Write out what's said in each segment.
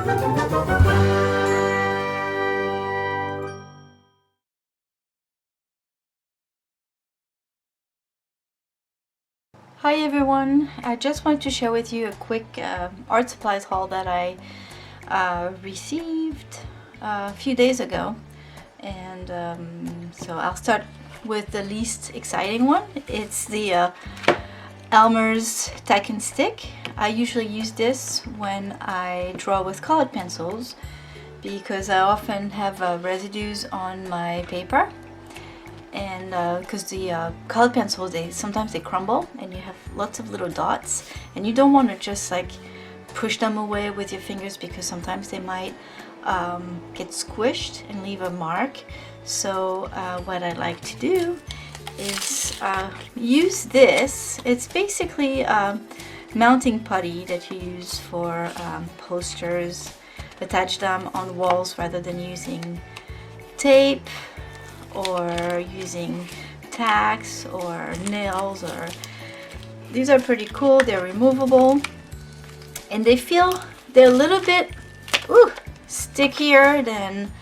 Hi everyone, I just want to share with you a quick art supplies haul that I received a few days ago. And so I'll start with the least exciting one. It's the Elmer's Tack and Stick. I usually use this when I draw with colored pencils because I often have residues on my paper. And because the colored pencils, sometimes they crumble and you have lots of little dots, and you don't want to just like push them away with your fingers because sometimes they might get squished and leave a mark. So what I like to do is use this. It's basically mounting putty that you use for posters, attach them on walls rather than using tape or using tacks or nails. Or these are pretty cool. They're removable and they're a little bit stickier than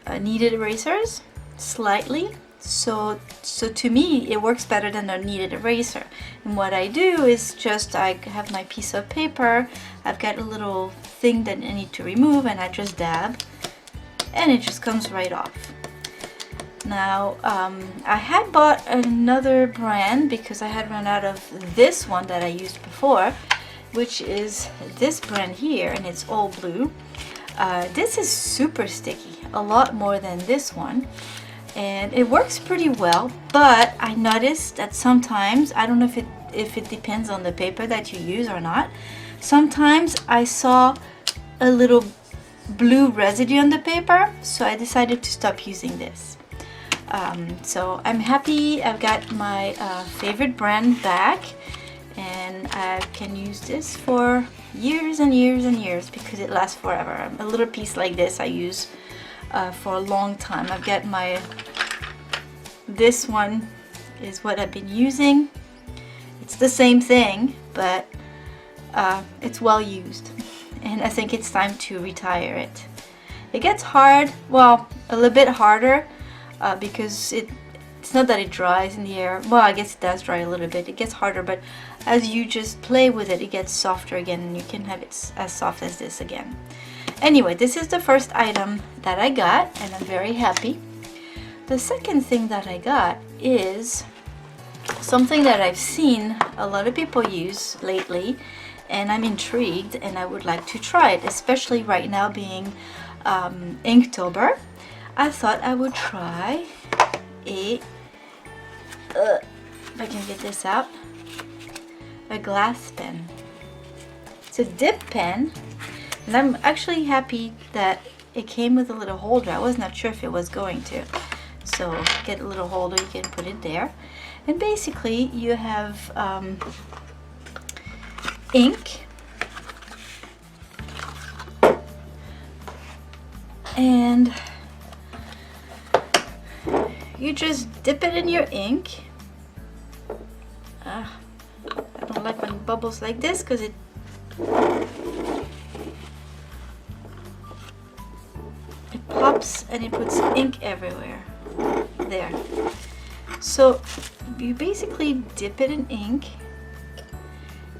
kneaded erasers, slightly. So to me it works better than a kneaded eraser. And what I do is just I have my piece of paper, I've got a little thing that I need to remove, and I just dab and it just comes right off. Now I had bought another brand because I had run out of this one that I used before, which is this brand here, and it's all blue. This is super sticky, a lot more than this one, and it works pretty well, but I noticed that sometimes, I don't know if it depends on the paper that you use or not, sometimes I saw a little blue residue on the paper, so I decided to stop using this. So I'm happy I've got my favorite brand back, and I can use this for years and years and years because it lasts forever. A little piece like this I use for a long time. I've got this one is what I've been using. It's the same thing, but it's well used. And I think it's time to retire it. It gets hard, well, a little bit harder because it's not that it dries in the air. Well, I guess it does dry a little bit. It gets harder, but as you just play with it, it gets softer again, and you can have it as soft as this again. Anyway, this is the first item that I got, and I'm very happy. The second thing that I got is something that I've seen a lot of people use lately, and I'm intrigued and I would like to try it, especially right now being Inktober. I thought I would try if I can get this out, a glass pen. It's a dip pen, and I'm actually happy that it came with a little holder. I was not sure if it was going to. So get a little holder, you can put it there, and basically you have ink, and you just dip it in your ink. I don't like when it bubbles like this because it pops and it puts ink everywhere. There. So you basically dip it in ink,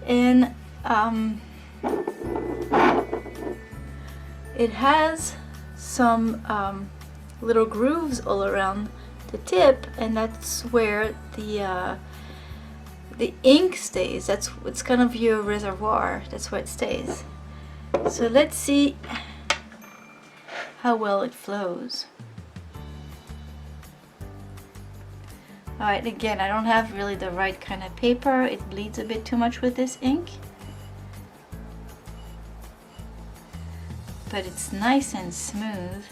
and it has some little grooves all around the tip, and that's where the ink stays. It's kind of your reservoir. That's where it stays. So let's see how well it flows. Alright, again, I don't have really the right kind of paper. It bleeds a bit too much with this ink. But it's nice and smooth.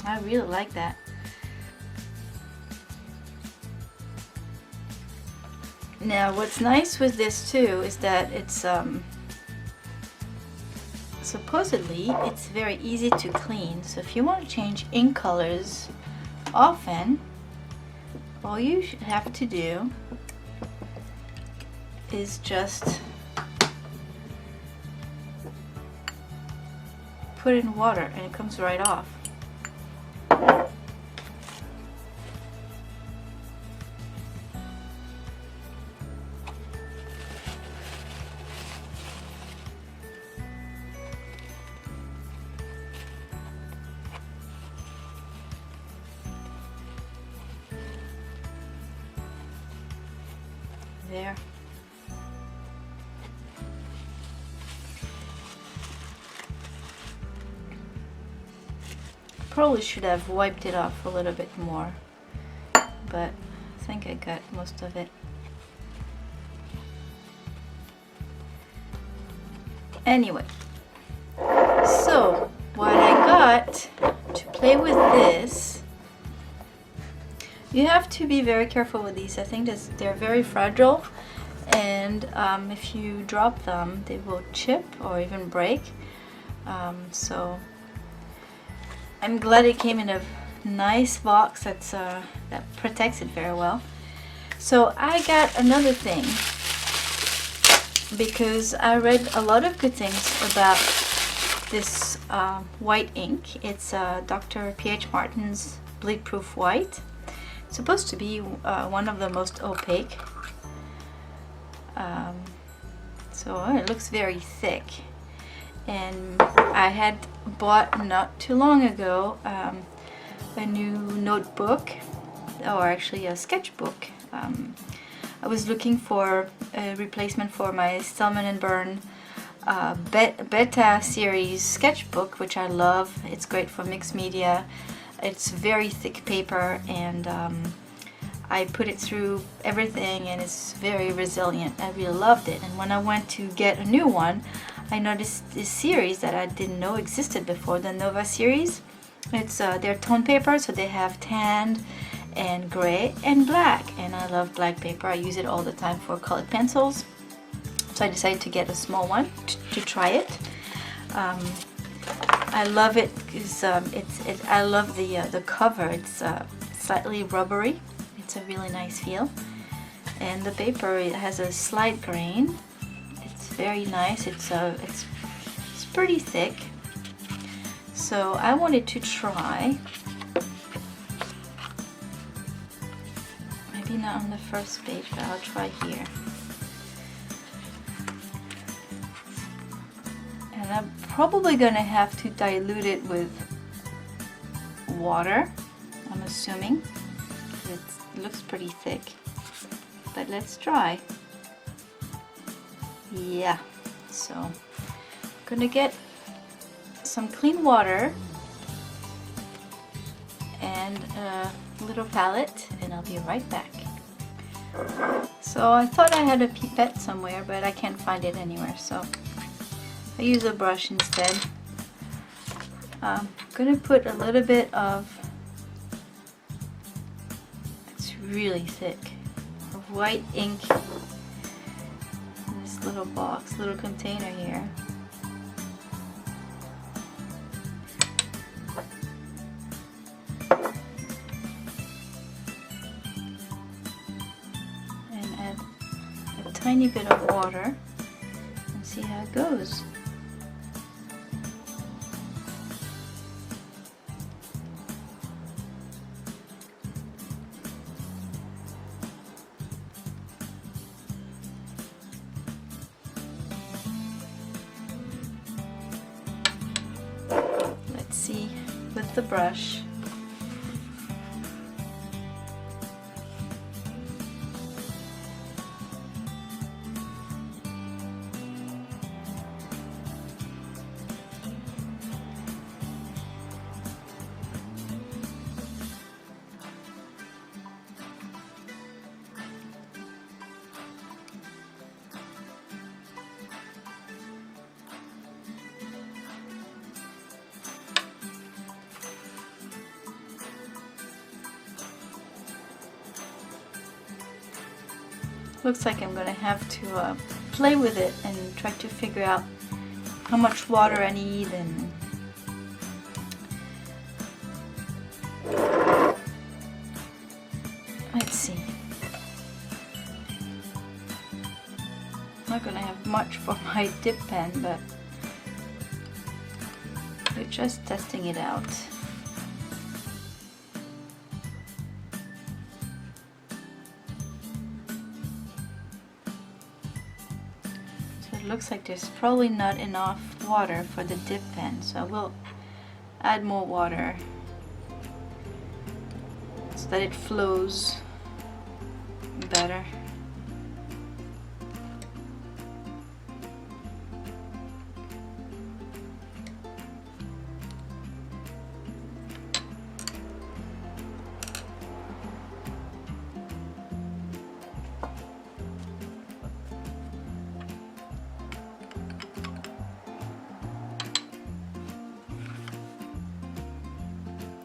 I really like that. Now what's nice with this too is that it's so supposedly it's very easy to clean. So if you want to change ink colors often, all you have to do is just put in water and it comes right off. There. Probably should have wiped it off a little bit more, but I think I got most of it. Anyway, so what I got to play with this, you have to be very careful with these. I think they're very fragile, and if you drop them, they will chip or even break. So I'm glad it came in a nice box that protects it very well. So I got another thing because I read a lot of good things about this white ink. It's Dr. P.H. Martin's Bleed Proof White. It's supposed to be one of the most opaque. So it looks very thick. And I had bought not too long ago a new notebook, or actually a sketchbook. I was looking for a replacement for my Stillman & Byrne Beta series sketchbook, which I love. It's great for mixed media. It's very thick paper, and I put it through everything, and it's very resilient. I really loved it. And when I went to get a new one, I noticed this series that I didn't know existed before, the Nova series. It's they're tone paper, so they have tan and gray and black, and I love black paper. I use it all the time for colored pencils, so I decided to get a small one to try it. I love it because I love the cover. It's slightly rubbery. It's a really nice feel, and the paper, it has a slight grain. It's very nice. It's pretty thick. So I wanted to try, maybe not on the first page, but I'll try here. And I'm probably gonna have to dilute it with water, I'm assuming. It looks pretty thick, but let's try. Yeah, so I'm gonna get some clean water and a little palette, and I'll be right back. So I thought I had a pipette somewhere, but I can't find it anywhere, so I use a brush instead. I'm gonna put a little bit of, it's really thick, of white ink in this little box, little container here. And add a tiny bit of water and see how it goes. See with the brush. Looks like I'm gonna have to play with it and try to figure out how much water I need, and let's see. I'm not gonna have much for my dip pen, but we're just testing it out. It looks like there's probably not enough water for the dip pen, so I will add more water so that it flows better.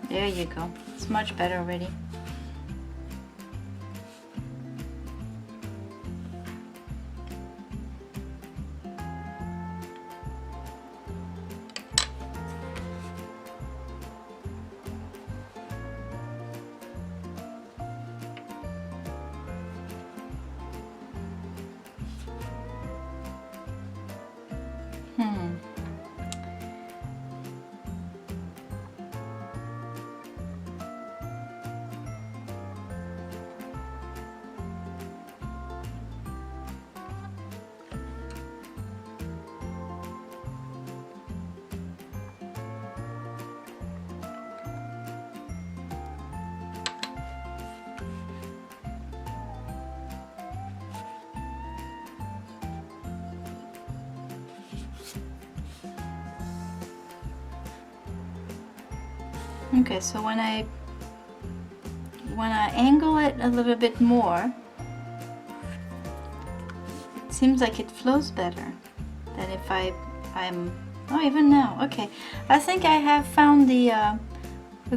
There you go. It's much better already. Okay, so when I angle it a little bit more, it seems like it flows better than if I'm oh, even now. Okay, I think I have found the a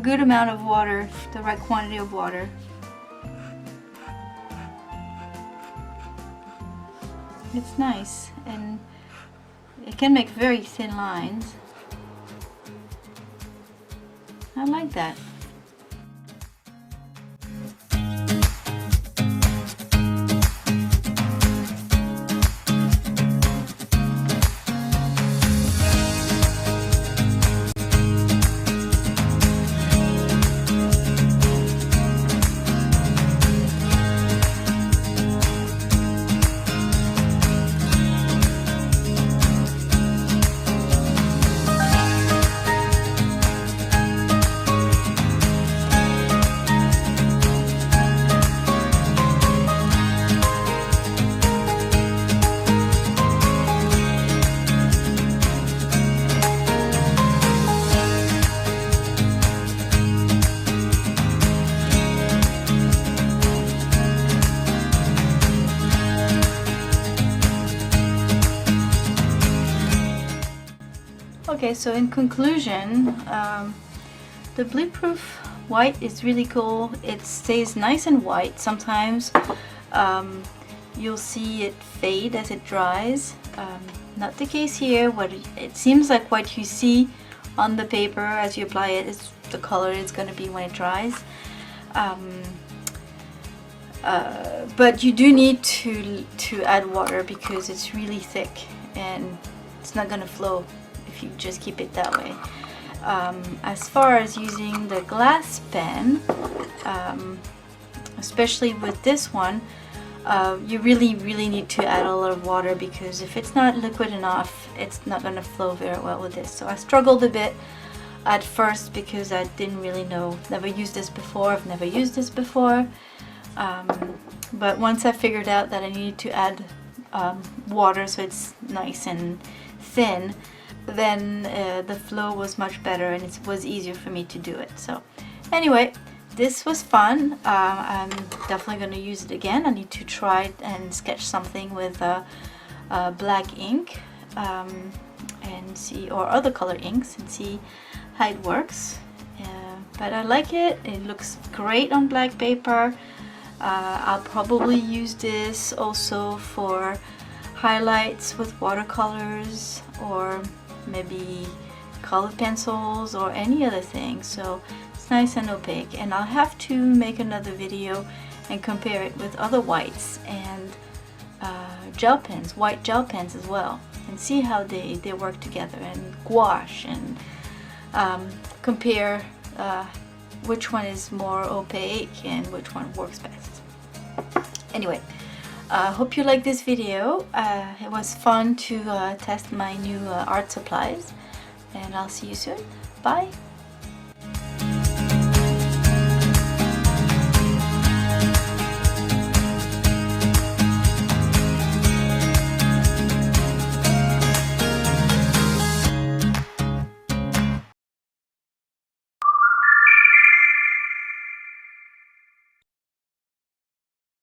good amount of water, the right quantity of water. It's nice, and it can make very thin lines. I like that. Okay, so in conclusion, the bleed-proof white is really cool. It stays nice and white. Sometimes you'll see it fade as it dries. Not the case here. What it seems like what you see on the paper as you apply it is the color it's going to be when it dries. But you do need to add water because it's really thick and it's not going to flow if you just keep it that way. As far as using the glass pen, especially with this one, you really need to add a lot of water, because if it's not liquid enough, it's not going to flow very well with this. So I struggled a bit at first because I didn't really know, never used this before, I've never used this before. But once I figured out that I needed to add water so it's nice and thin, then the flow was much better and it was easier for me to do it. So anyway, this was fun. I'm definitely going to use it again. I need to try it and sketch something with black ink and see, or other color inks, and see how it works. But I like it. It looks great on black paper. I'll probably use this also for highlights with watercolors, or maybe colored pencils or any other thing. So it's nice and opaque, and I'll have to make another video and compare it with other whites and gel pens, white gel pens as well, and see how they work together, and gouache, and compare which one is more opaque and which one works best. Anyway, I hope you like this video. It was fun to test my new art supplies, and I'll see you soon. Bye!